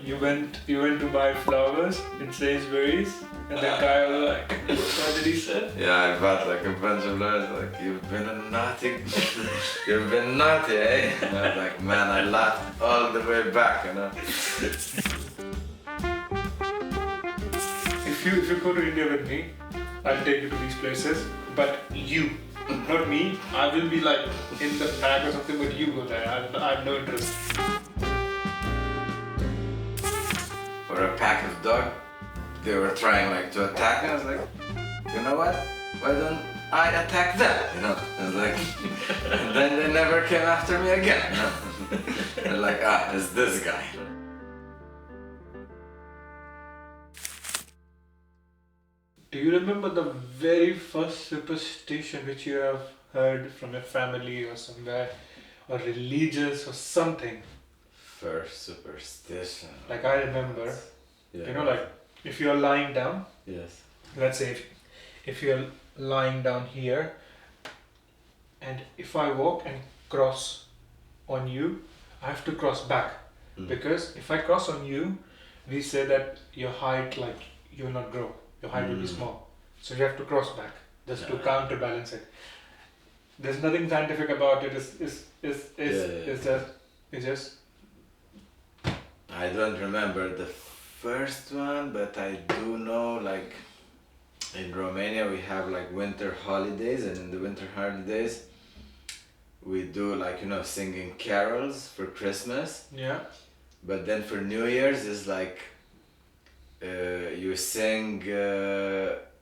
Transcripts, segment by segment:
You went to buy flowers in Sainsbury's, and the guy was like, what did he say? Yeah, I bought like a bunch of flowers. Like, you've been a naughty, you've been naughty, eh? And I was like, man, I laughed all the way back, you know. If you go to India with me, I'll take you to these places, but you, not me. I will be like in the back or something, but you go there. I have no interest. Or a pack of dogs, they were trying like to attack me. I was like, you know what? Why don't I attack them? You know? I was like, and then they never came after me again. You know? They're like, it's this guy. Do you remember the very first superstition which you have heard from your family or somewhere, or religious or something? First superstition. Like I remember, Yeah. you know, like if you are lying down, Yes. let's say if you are lying down here, and if I walk and cross on you, I have to cross back. Because if I cross on you, we say that your height, like, you will not grow. Your height will be small. So you have to cross back just to counterbalance it. There's nothing scientific about it. It's just. I don't remember the first one, but I do know, like, in Romania we have like winter holidays, and in the winter holidays we do, like, you know, singing carols for Christmas. Yeah. But then for New Year's is like you sing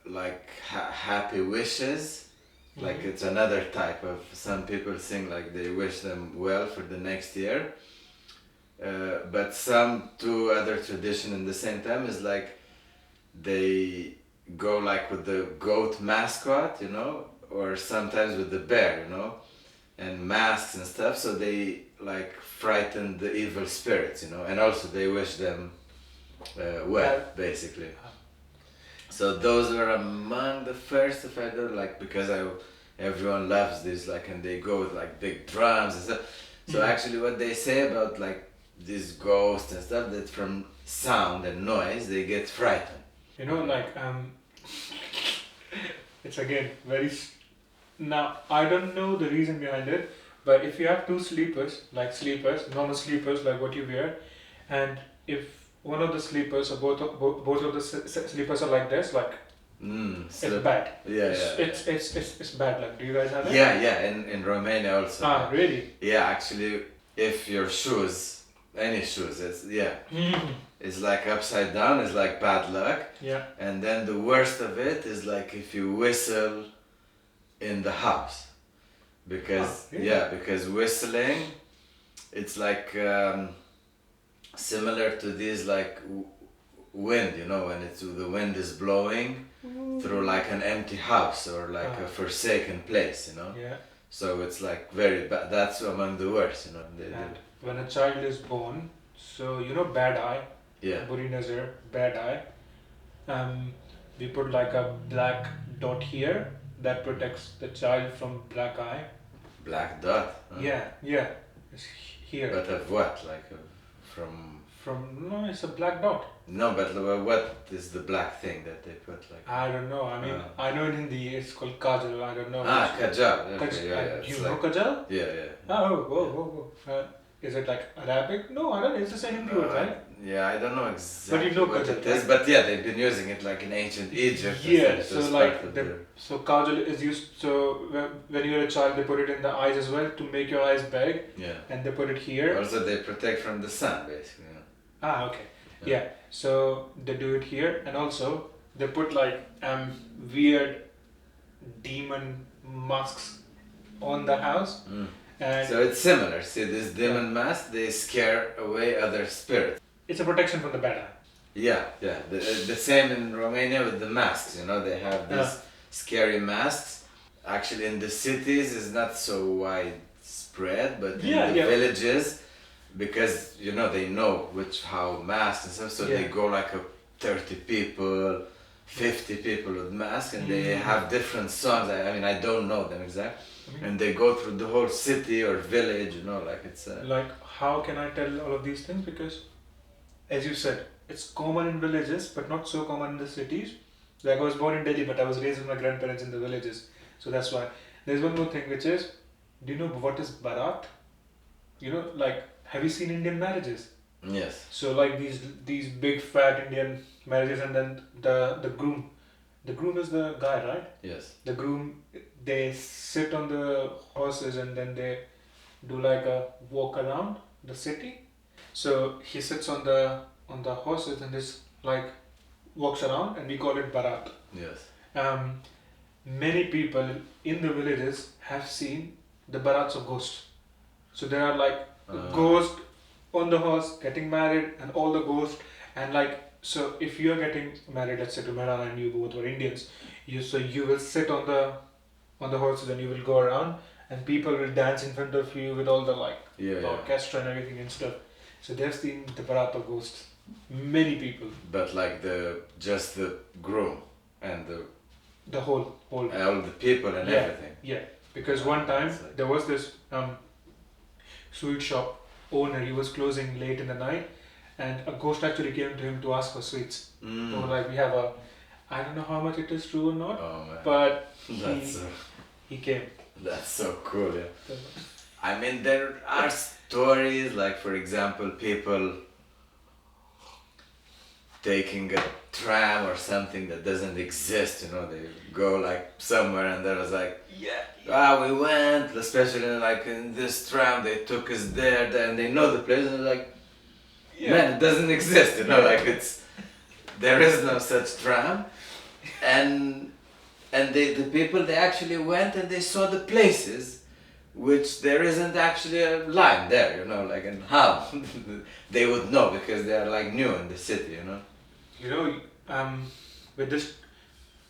like happy wishes. Like it's another type of, some people sing like they wish them well for the next year. But some two other tradition in the same time is like they go like with the goat mascot, you know, or sometimes with the bear, you know, and masks and stuff, so they like frighten the evil spirits, you know, and also they wish them well, basically. So those were among the first, if I don't, like, because everyone loves this, like, and they go with like big drums and stuff. So actually what they say about like these ghosts and stuff, that from sound and noise they get frightened. You know, like, it's again very. Now, I don't know the reason behind it, but if you have two sleepers, normal sleepers like what you wear, and if one of the sleepers or both of the sleepers are like this, like, it's bad. It's bad. Like, do you guys have that? Yeah, in Romania also. Ah, really? Yeah, actually, if your shoes, any shoes, it's like upside down, it's like bad luck. Yeah. And then the worst of it is like if you whistle in the house, because because whistling, it's like similar to this like wind, you know, when the wind is blowing through like an empty house or like a forsaken place, you know. Yeah. So it's like very bad. That's among the worst, you know. And when a child is born, so you know, bad eye. Yeah. Buri nazar, bad eye. We put like a black dot here that protects the child from black eye. Black dot? Huh? Yeah. It's here. But of what? Like No, it's a black dot. No, but what is the black thing that they put like? I don't know. I mean, I know in Hindi it's called kajal. I don't know. Kajal. Okay, you know like, kajal? Yeah. Whoa. Is it like Arabic? No, I don't know. It's just a Hindi word, right? Yeah, I don't know exactly but you know what kajal, it is. But yeah, they've been using it like in ancient Egypt. Yeah, so like so kajal is used. So when you're a child, they put it in the eyes as well to make your eyes big. Yeah. And they put it here. Also, they protect from the sun, basically. Okay. Yeah. So they do it here, and also they put like weird demon masks on the house. And so it's similar. See, this demon mask, they scare away other spirits. It's a protection from the bad eye. Yeah. The same in Romania with the masks, you know, they have these scary masks. Actually, in the cities it's not so widespread, but in the villages, because, you know, they know how masks and stuff, so they go like 30 people, 50 people with masks, and they have different songs. I mean, I don't know them exactly. And they go through the whole city or village, you know, like it's... Like, how can I tell all of these things? Because as you said, it's common in villages, but not so common in the cities. Like I was born in Delhi, but I was raised with my grandparents in the villages, so that's why. There's one more thing, which is, do you know what is barat? You know, like, have you seen Indian marriages? Yes. So like these big fat Indian marriages, and then the groom is the guy, right? Yes. The groom, they sit on the horses and then they do like a walk around the city. So he sits on the horses and this like walks around, and we call it barat. Yes. Um, Many people in the villages have seen the barats of ghosts. So there are like ghosts on the horse getting married, and all the ghosts, and like, so if you are getting married, let's say to Mehran and you both were Indians, you will sit on the horses and you will go around, and people will dance in front of you with all the like Yeah. orchestra and everything and stuff. So they've seen the barat of ghosts. Many people. But like just the groom and The whole all the people and Yeah. everything. Yeah, because one time It's like- there was this sweet shop owner. He was closing late in the night, and a ghost actually came to him to ask for sweets. They were like, we have a, I don't know how much it is true or not, Oh man. but That's he came. that's so cool. Yeah. I mean, there are stories like, for example, people taking a tram or something that doesn't exist. You know, they go like somewhere and there was like, we went, especially like in this tram, they took us there, and they know the place, and they're like, man, it doesn't exist. You know, like there is no such tram, and the people, they actually went and they saw the places which there isn't actually a line there, you know, like, and how they would know because they are like new in the city, you know. You know, with this,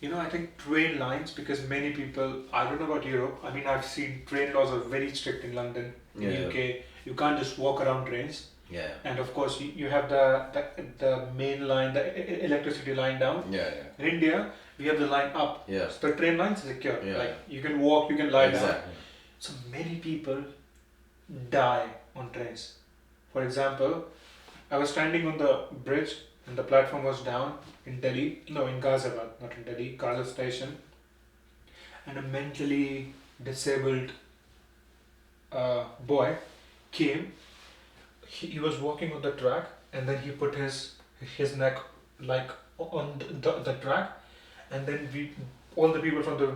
you know, I think train lines, because many people, I don't know about Europe, I mean, I've seen train laws are very strict in London, in Yeah. UK, you can't just walk around trains. Yeah. And of course, you have the main line, the electricity line down. Yeah. In India, we have the line up. Yeah. So the train lines are secure. Yeah. Like you can walk, you can lie down. Exactly. So many people die on trains. For example, I was standing on the bridge and the platform was down in Delhi, no, in Ghaziabad, not in Delhi, Gaza station, and a mentally disabled boy came. He was walking on the track, and then he put his neck like on the track, and then all the people from the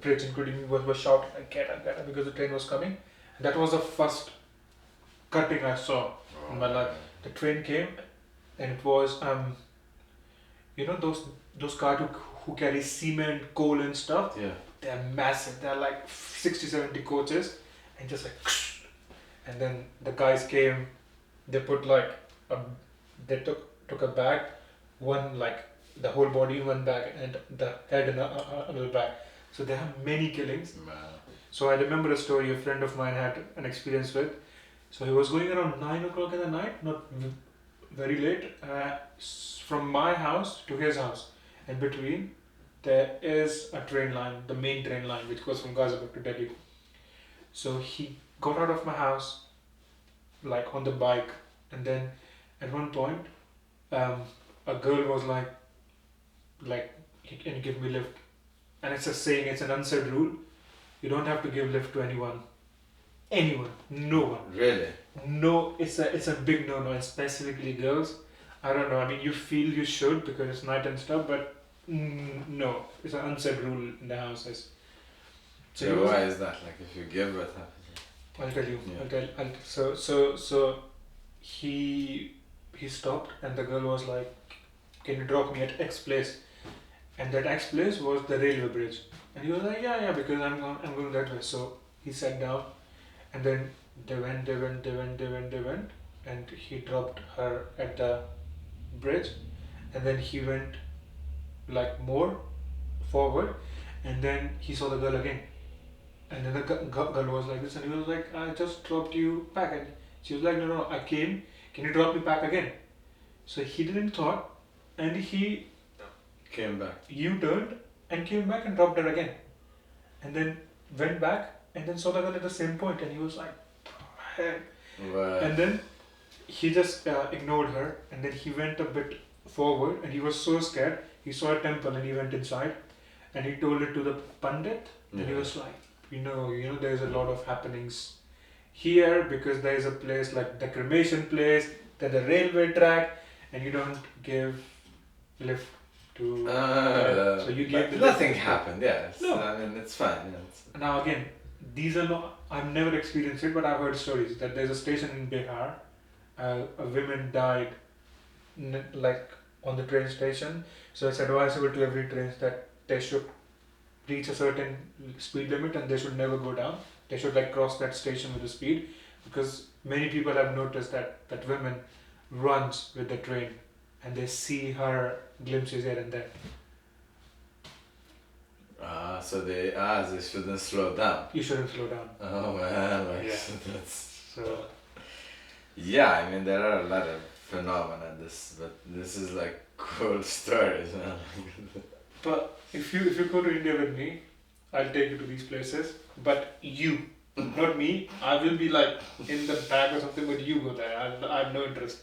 bridge, including me, were shouting like, get up, because the train was coming. And that was the first cutting I saw in my life. The train came, and it was you know those cars who carry cement, coal and stuff. Yeah. They're massive. They're like 60-70 coaches, and just like, and then the guys came. They put like they took a bag, one like the whole body in one bag and the head in another bag. So they have many killings. Man. So I remember a story a friend of mine had an experience with. So he was going around 9 o'clock in the night, not very late, from my house to his house. And between there is a train line, the main train line, which goes from Ghaziabad to Delhi. So he got out of my house, like on the bike, and then at one point, a girl was like, can you give me lift? And it's a saying, it's an unsaid rule. You don't have to give lift to anyone. No one. Really? No, it's a big no-no, and specifically girls. I don't know. I mean, you feel you should because it's night and stuff, but no, it's an unsaid rule in the houses. So why is that? Like, if you give, what happens? I'll tell you. Yeah. So he stopped, and the girl was like, "Can you drop me at X place?" And that X place was the railway bridge. And he was like, "Yeah, because I'm going that way." So he sat down, and then they went, and he dropped her at the bridge, and then he went like more forward, and then he saw the girl again. And then the girl was like this, and he was like, "I just dropped you back." And she was like, No, I came. Can you drop me back again?" So he didn't thought, and he Came back. U-turned and came back and dropped her again. And then went back and then saw the girl at the same point, and he was like, "Hey." Wow. And then he just ignored her, and then he went a bit forward, and he was so scared. He saw a temple, and he went inside, and he told it to the pandit, and he was like, there's a lot of happenings here because there is a place like the cremation place, then the railway track, and you don't give lift to. So you gave the nothing lift. happened. Yeah, No. I mean it's fine. Yeah, Now again, these are not. I've never experienced it, but I've heard stories that there's a station in Bihar. A woman died, like on the train station. So it's advisable to every train that they should reach a certain speed limit and they should never go down. They should like cross that station with a speed, because many people have noticed that women runs with the train and they see her glimpses here and there. so they shouldn't slow down. You shouldn't slow down. Oh man, Yeah. that's. So Yeah, I mean there are a lot of phenomena but this is like cool stories, man. but if you go to India with me, I'll take you to these places. But you, not me. I will be like in the back or something, but you go there. I have no interest.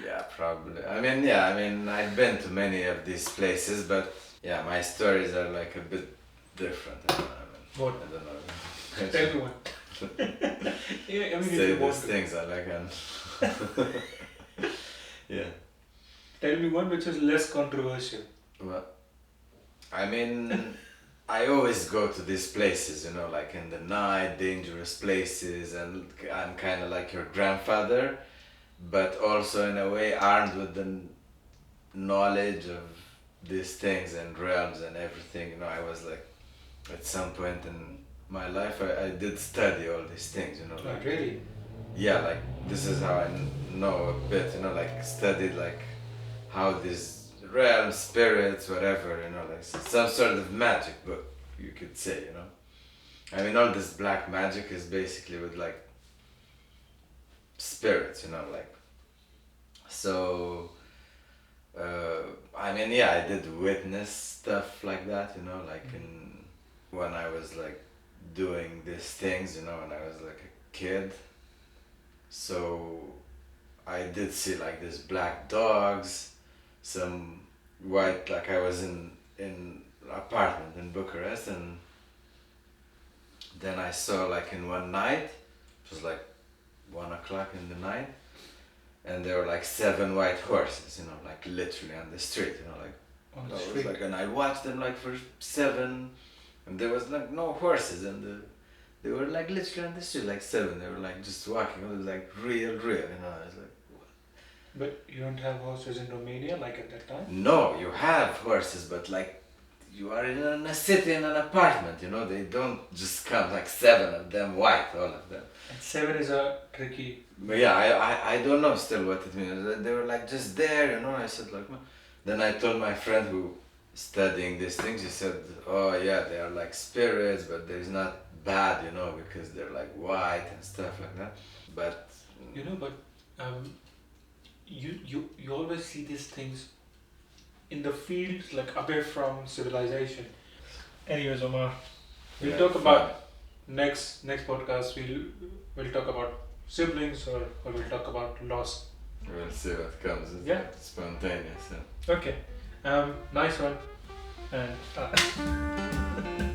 Yeah, probably. I mean, I've been to many of these places, but yeah, my stories are like a bit different. I mean, What? I don't know. Tell me one. Yeah, I mean, if Say you want these to. things I like yeah. Tell me one which is less controversial. Well, I mean, I always go to these places, like in the night, dangerous places, and I'm kind of like your grandfather, but also in a way armed with the knowledge of these things and realms and everything. I was like, at some point in my life, I did study all these things, Like really? Yeah, like this is how I know a bit, like studied like how these realms, spirits, whatever, like some sort of magic book, you could say, I mean, all this black magic is basically with like spirits, like. So, I mean, yeah, I did witness stuff like that, like when I was like doing these things, when I was like a kid. So I did see like these black dogs, some white, like I was in apartment in Bucharest, and then I saw like in one night, it was like 1 o'clock in the night, and there were like 7 white horses, like literally on the street, like On the I was street. like, and I watched them like for 7, and there was like no horses, and they were like literally on the street, like 7. They were like just walking. It was like real. I was like, what? But you don't have horses in Romania like at that time? No, you have horses, but like you are in a city in an apartment. They don't just come like 7 of them white, all of them. And 7 is a tricky. But yeah, I don't know still what it means. They were like just there, I said like, "Well." Then I told my friend who studying these things. He said, "Oh yeah, they are like spirits, but there's not bad, because they're like white and stuff like that." But you always see these things in the fields like away from civilization. Anyways, Omar, we'll yeah, talk fun. about next podcast. We'll talk about siblings or we'll talk about loss. We'll see what comes. It's Yeah. spontaneous. Yeah. Okay. Nice one. And